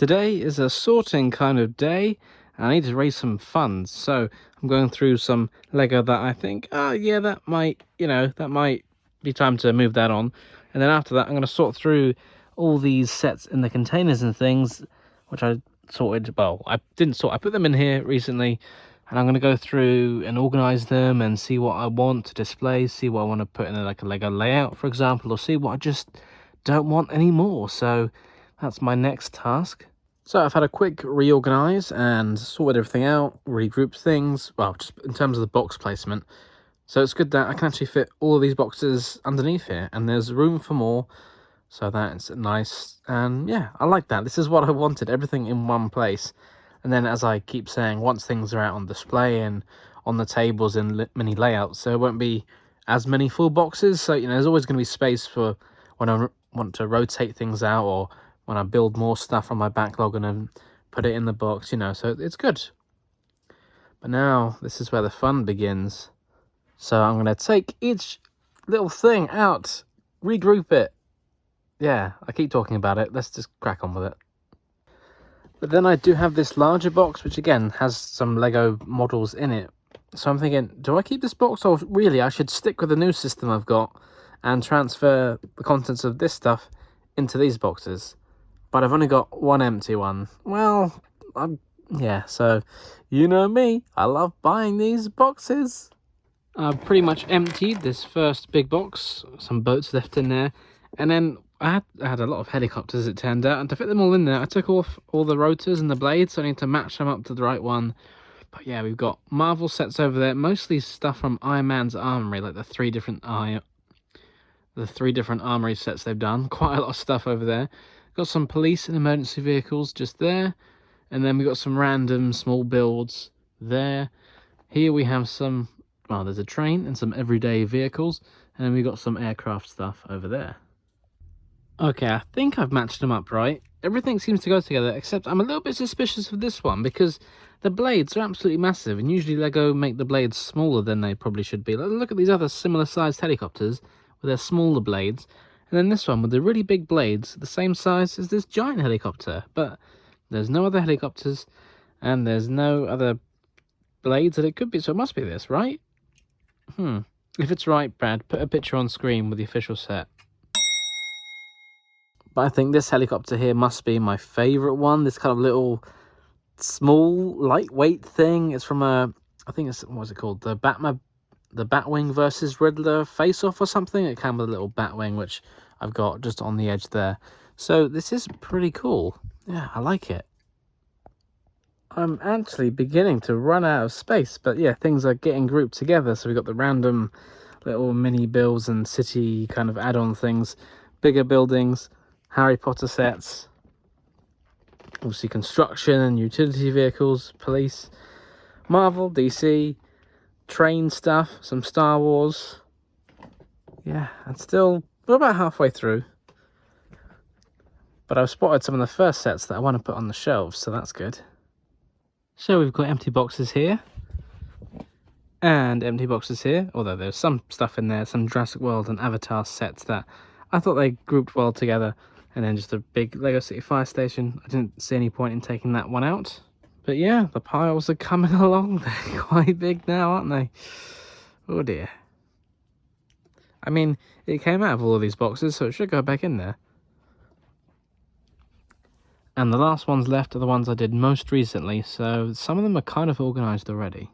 Today is a sorting kind of day, and I need to raise some funds. So I'm going through some Lego that I think, yeah, that might be time to move that on. And then after that, I'm going to sort through all these sets in the containers and things, which I sorted. Well, I didn't sort. I put them in here recently, and I'm going to go through and organize them and see what I want to display, see what I want to put in like a Lego layout, for example, or see what I just don't want anymore. So that's my next task. So I've had a quick reorganize and sorted everything out, regrouped things, well, just in terms of the box placement. So it's good that I can actually fit all of these boxes underneath here, and there's room for more, so that's nice. And yeah, I like that. This is what I wanted, everything in one place. And then, as I keep saying, once things are out on display and on the tables in many layouts, there won't be as many full boxes. So, there's always going to be space for when I want to rotate things out, or when I build more stuff on my backlog and then put it in the box, so it's good. But now, this is where the fun begins. So I'm going to take each little thing out, regroup it. Yeah, I keep talking about it. Let's just crack on with it. But then I do have this larger box, which again has some Lego models in it. So I'm thinking, do I keep this box, or really I should stick with the new system I've got and transfer the contents of this stuff into these boxes? But I've only got one empty one. Well, yeah, so you know me. I love buying these boxes. I've pretty much emptied this first big box. Some boats left in there. And then I had a lot of helicopters, it turned out. And to fit them all in there, I took off all the rotors and the blades. So I need to match them up to the right one. But yeah, we've got Marvel sets over there. Mostly stuff from Iron Man's Armory, like the three different armory sets they've done. Quite a lot of stuff over there. Got some police and emergency vehicles just there. And then we got some random small builds there. Here we have some, well, there's a train and some everyday vehicles. And then we got some aircraft stuff over there. Okay, I think I've matched them up right. Everything seems to go together, except I'm a little bit suspicious of this one because the blades are absolutely massive. And usually Lego make the blades smaller than they probably should be. Look at these other similar sized helicopters with their smaller blades. And then this one with the really big blades, the same size as this giant helicopter. But there's no other helicopters, and there's no other blades that it could be, so it must be this, right? If it's right, Brad, put a picture on screen with the official set. But I think this helicopter here must be my favourite one. This kind of little, small, lightweight thing. It's from I think it's, what's it called? The Batwing versus Riddler face-off or something. It came with a little Batwing, which I've got just on the edge there. So this is pretty cool. Yeah, I like it. I'm actually beginning to run out of space, but yeah, things are getting grouped together. So we've got the random little mini builds and city kind of add-on things, bigger buildings, Harry Potter sets, obviously construction and utility vehicles, police, Marvel, DC, train stuff, some Star Wars. Yeah, and still we're about halfway through. But I've spotted some of the first sets that I want to put on the shelves, so that's good. So we've got empty boxes here. And empty boxes here. Although there's some stuff in there, some Jurassic World and Avatar sets that I thought they grouped well together. And then just a big Lego City Fire Station. I didn't see any point in taking that one out. But yeah, the piles are coming along. They're quite big now, aren't they? Oh dear. I mean, it came out of all of these boxes, so it should go back in there. And the last ones left are the ones I did most recently, so some of them are kind of organised already.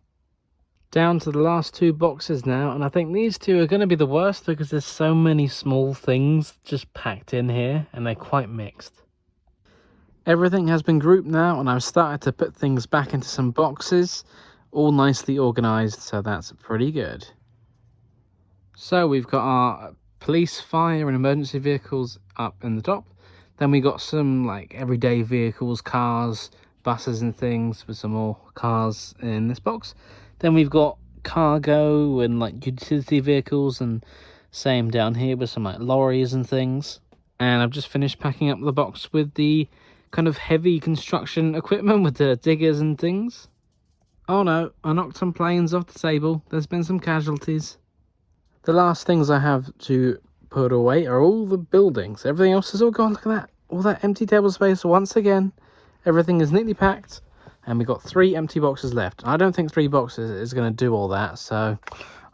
Down to the last two boxes now, and I think these two are going to be the worst because there's so many small things just packed in here, and they're quite mixed. Everything has been grouped now, and I've started to put things back into some boxes, all nicely organised, so that's pretty good. So we've got our police, fire and emergency vehicles up in the top. Then we got some like everyday vehicles, cars, buses and things, with some more cars in this box. Then we've got cargo and like utility vehicles, and same down here with some like lorries and things. And I've just finished packing up the box with the kind of heavy construction equipment with the diggers and things. Oh no, I knocked some planes off the table. There's been some casualties. The last things I have to put away are all the buildings. Everything else is all gone. Look at that. All that empty table space once again. everything is neatly packed, and we got 3 empty boxes left. I don't think 3 boxes is going to do all that, so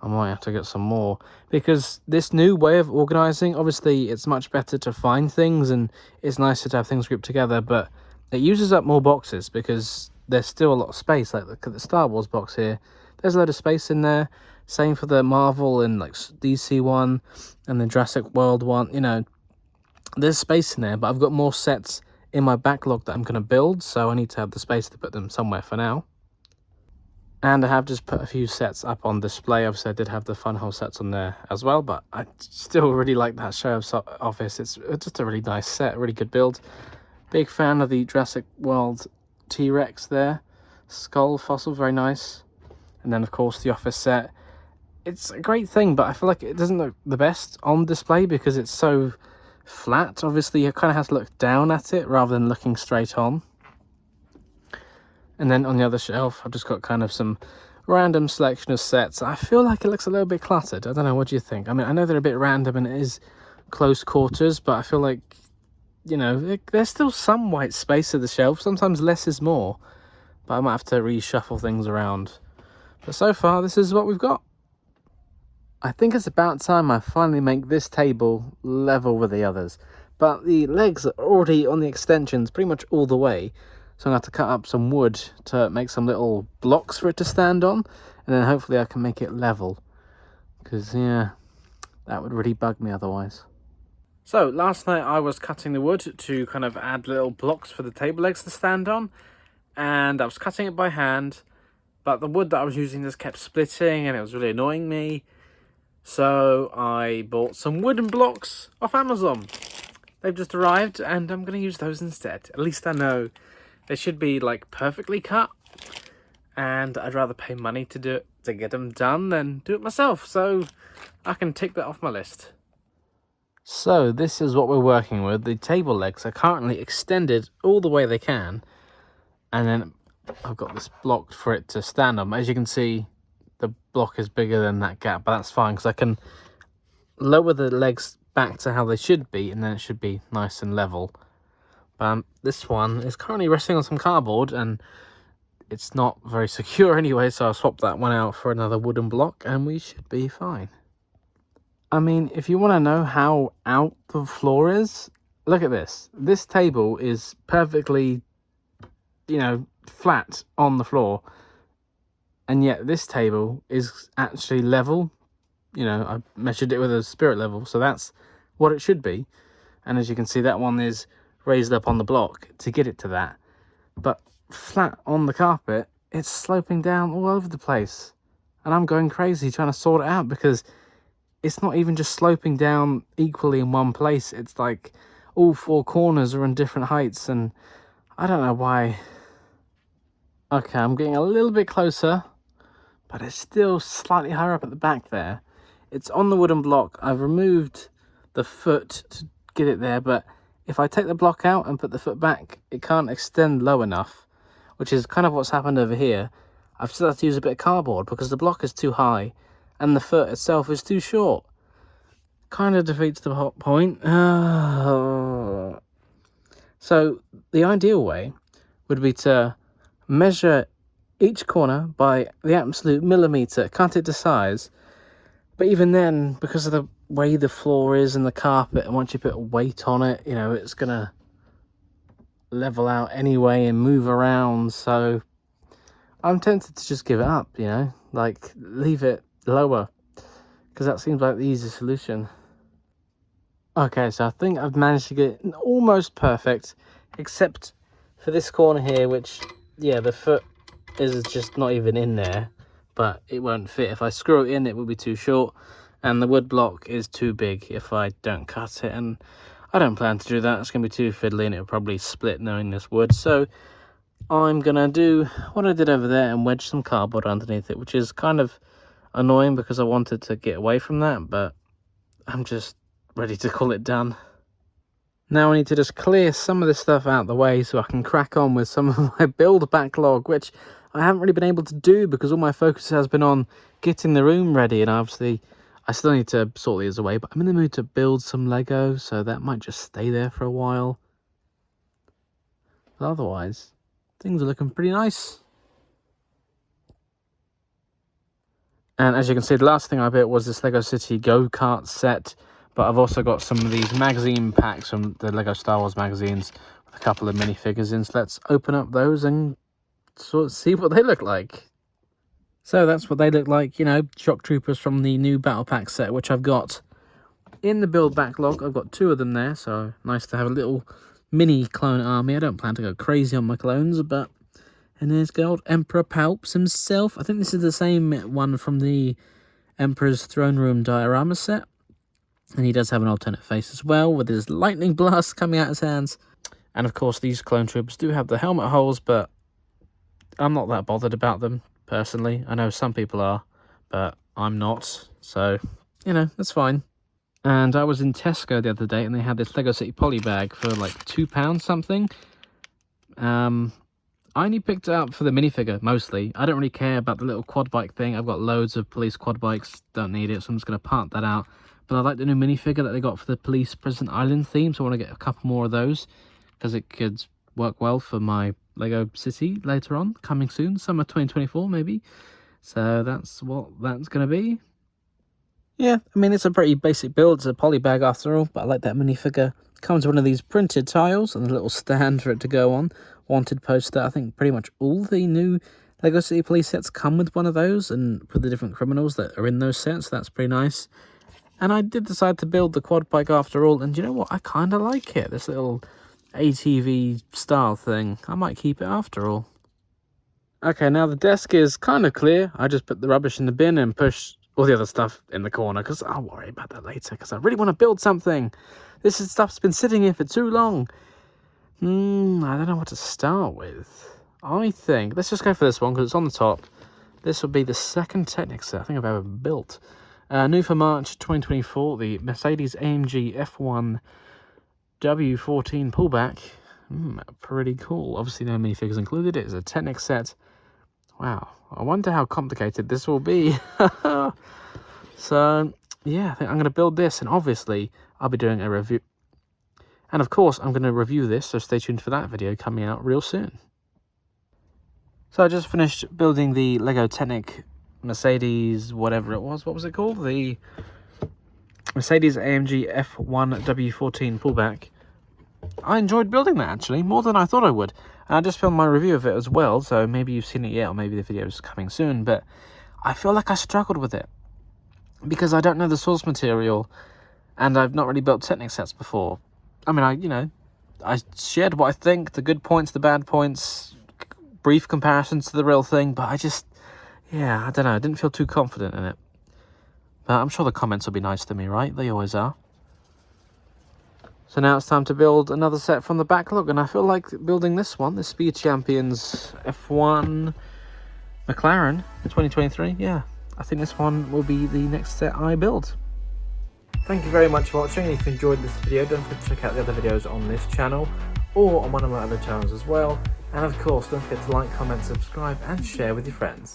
I might have to get some more, because this new way of organizing, obviously it's much better to find things and it's nicer to have things grouped together, but it uses up more boxes because there's still a lot of space. Like, look at the Star Wars box here, there's a load of space in there. Same for the Marvel and like DC one and the Jurassic World one. You know, there's space in there, but I've got more sets in my backlog that I'm going to build, so I need to have the space to put them somewhere for now. And I have just put a few sets up on display. Obviously I did have the Funhouse sets on there as well, but I still really like that Sheriff's Office. It's just a really nice set, really good build. Big fan of the Jurassic World T-Rex there. Skull fossil, very nice. And then of course the office set. It's a great thing, but I feel like it doesn't look the best on display because it's so flat. Obviously you kind of have to look down at it rather than looking straight on. And then on the other shelf, I've just got kind of some random selection of sets. I feel like it looks a little bit cluttered. I don't know, what do you think? I mean, I know they're a bit random and it is close quarters, but I feel like, you know, there's still some white space at the shelf. Sometimes less is more, but I might have to reshuffle things around. But so far, this is what we've got. I think it's about time I finally make this table level with the others. But the legs are already on the extensions pretty much all the way. So I'm going to have to cut up some wood to make some little blocks for it to stand on. And then hopefully I can make it level. Because, yeah, that would really bug me otherwise. So, last night I was cutting the wood to kind of add little blocks for the table legs to stand on. And I was cutting it by hand. But the wood that I was using just kept splitting and it was really annoying me. So I bought some wooden blocks off Amazon. They've just arrived and I'm going to use those instead. At least I know they should be like perfectly cut. And I'd rather pay money to do it, to get them done, than do it myself. So I can tick that off my list. So this is what we're working with. The table legs are currently extended all the way they can. And then I've got this block for it to stand on. As you can see, the block is bigger than that gap, but that's fine because I can lower the legs back to how they should be, and then it should be nice and level. But this one is currently resting on some cardboard, and it's not very secure anyway, so I'll swap that one out for another wooden block, and we should be fine. I mean, if you want to know how out the floor is, look at this. This table is perfectly, you know, flat on the floor. And yet this table is actually level. You know, I measured it with a spirit level, so that's what it should be. And as you can see, that one is raised up on the block to get it to that. But flat on the carpet, it's sloping down all over the place. And I'm going crazy trying to sort it out because it's not even just sloping down equally in one place. It's like all 4 corners are in different heights, and I don't know why. Okay, I'm getting a little bit closer. But it's still slightly higher up at the back there. It's on the wooden block. I've removed the foot to get it there, but if I take the block out and put the foot back, it can't extend low enough, which is kind of what's happened over here. I've still had to use a bit of cardboard because the block is too high and the foot itself is too short. Kind of defeats the whole point. So the ideal way would be to measure each corner by the absolute millimetre, cut it to size. But even then, because of the way the floor is and the carpet, and once you put weight on it, you know, it's gonna level out anyway and move around. So I'm tempted to just give it up, you know, like leave it lower, because that seems like the easiest solution. Okay, so I think I've managed to get it almost perfect, except for this corner here, which, yeah, the foot is just not even in there, but it won't fit. If I screw it in, it will be too short, and the wood block is too big if I don't cut it, and I don't plan to do that. It's going to be too fiddly and it'll probably split knowing this wood. So I'm going to do what I did over there and wedge some cardboard underneath it, which is kind of annoying because I wanted to get away from that, but I'm just ready to call it done. Now I need to just clear some of this stuff out the way so I can crack on with some of my build backlog, which I haven't really been able to do because all my focus has been on getting the room ready, and obviously I still need to sort these away, but I'm in the mood to build some Lego, so that might just stay there for a while. But otherwise, things are looking pretty nice. And as you can see, the last thing I built was this Lego City go-kart set. But I've also got some of these magazine packs from the Lego Star Wars magazines with a couple of minifigures in. So let's open up those and sort of see what they look like. So that's what they look like, you know, shock troopers from the new battle pack set, which I've got in the build backlog. I've got 2 of them there, so nice to have a little mini clone army. I don't plan to go crazy on my clones, but... And there's good old Emperor Palps himself. I think this is the same one from the Emperor's Throne Room diorama set. And he does have an alternate face as well, with his lightning blast coming out his hands. And of course, these clone troopers do have the helmet holes, but I'm not that bothered about them, personally. I know some people are, but I'm not. So, you know, that's fine. And I was in Tesco the other day, and they had this Lego City poly bag for like £2 something. I only picked it up for the minifigure, mostly. I don't really care about the little quad bike thing. I've got loads of police quad bikes, don't need it, so I'm just going to part that out. But I like the new minifigure that they got for the police prison island theme, so I want to get a couple more of those, because it could work well for my Lego City later on, coming soon, summer 2024 maybe. So that's what that's going to be. Yeah, I mean, it's a pretty basic build. It's a poly bag after all, but I like that minifigure. It comes with one of these printed tiles and a little stand for it to go on. Wanted poster. I think pretty much all the new Lego City Police sets come with one of those, and with the different criminals that are in those sets. That's pretty nice. And I did decide to build the quad bike after all, and you know what? I kind of like it. This little ATV style thing. I might keep it after all. Okay, now the desk is kind of clear. I just put the rubbish in the bin and push all the other stuff in the corner, because I'll worry about that later, because I really want to build something. This stuff's been sitting here for too long. I don't know what to start with. I think, let's just go for this one, because it's on the top. This will be the second Technic set I think I've ever built. New for March 2024, the Mercedes-AMG F1 W14 pullback. Pretty cool. Obviously no minifigures included. It is a Technic set. Wow, I wonder how complicated this will be. So, yeah, I think I'm going to build this, and obviously I'll be doing a review. And of course, I'm going to review this, so stay tuned for that video coming out real soon. So I just finished building the Lego Technic Mercedes, whatever it was. What was it called? The Mercedes-AMG F1 W14 pullback. I enjoyed building that, actually, more than I thought I would. And I just filmed my review of it as well, so maybe you've seen it yet, or maybe the video is coming soon. But I feel like I struggled with it, because I don't know the source material, and I've not really built Technic sets before. I mean, I shared what I think, the good points, the bad points, brief comparisons to the real thing, but I don't know, I didn't feel too confident in it. But I'm sure the comments will be nice to me, right? They always are. So now it's time to build another set from the backlog, and I feel like building this one, the Speed Champions F1 McLaren in 2023. Yeah, I think this one will be the next set I build. Thank you very much for watching, and if you enjoyed this video, don't forget to check out the other videos on this channel, or on one of my other channels as well. And of course, don't forget to like, comment, subscribe, and share with your friends.